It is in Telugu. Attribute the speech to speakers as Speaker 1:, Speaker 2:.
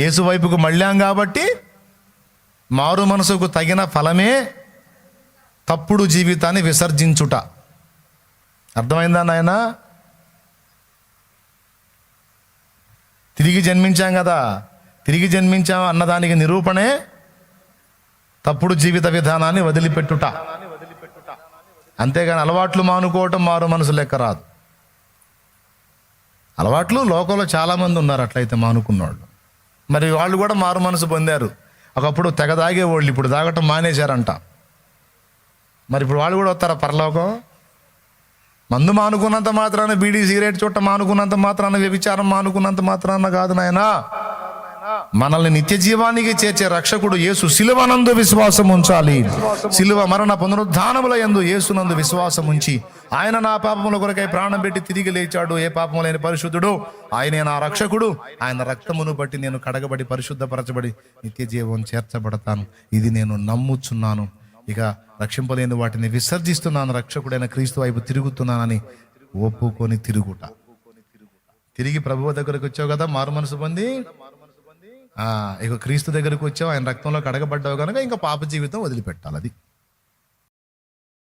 Speaker 1: యేసు వైపుకు మళ్ళాం కాబట్టి మారు మనసుకు తగిన ఫలమే తప్పుడు జీవితాన్ని విసర్జించుట. అర్థమైందా నాయన? తిరిగి జన్మించాం కదా, తిరిగి జన్మించాం అన్నదానికి నిరూపణే తప్పుడు జీవిత విధానాన్ని వదిలిపెట్టుట. అంతేగాని అలవాట్లు మానుకోవటం మారు మనసు లెక్క రాదు. అలవాట్లు లోకంలో చాలామంది ఉన్నారు అట్లయితే మానుకున్నవాళ్ళు. మరి వాళ్ళు కూడా మారు మనసు పొందారు. ఒకప్పుడు తెగ తాగేవాళ్ళు ఇప్పుడు తాగటం మానేశారంట. మరి ఇప్పుడు వాళ్ళు కూడా వస్తారా పరలోకం? మందు మానుకున్నంత మాత్రాన, బీడీ సిగరెట్ చుట్ట మానుకున్నంత మాత్రాన, వ్యభిచారం మానుకున్నంత మాత్రాన కాదు నాయనా. మనల్ని నిత్య జీవానికి చేర్చే రక్షకుడు యేసు శిలువనందు విశ్వాసం ఉంచాలి. శిలువ మరణ పునరుద్ధానముల యందు యేసునందు విశ్వాసం ఉంచి, ఆయన నా పాపముల కొరకై ప్రాణం పెట్టి తిరిగి లేచాడు, ఏ పాపము లేని పరిశుద్ధుడు, ఆయనే నా రక్షకుడు, ఆయన రక్తమును బట్టి నేను కడగబడి పరిశుద్ధపరచబడి నిత్య జీవం చేర్చబడతాను, ఇది నేను నమ్ముచున్నాను, ఇక రక్షింపలేని వాటిని విసర్జిస్తున్నాను, రక్షకుడైన క్రీస్తు వైపు తిరుగుతున్నానని ఒప్పుకొని తిరుగుట. తిరిగి ప్రభువు దగ్గరకు వచ్చావు కదా, మారు మనసు పొంది ఇక క్రీస్తు దగ్గరకు వచ్చావు, ఆయన రక్తంలో కడగబడ్డావు కనుక ఇంకా పాప జీవితం వదిలిపెట్టాలి. అది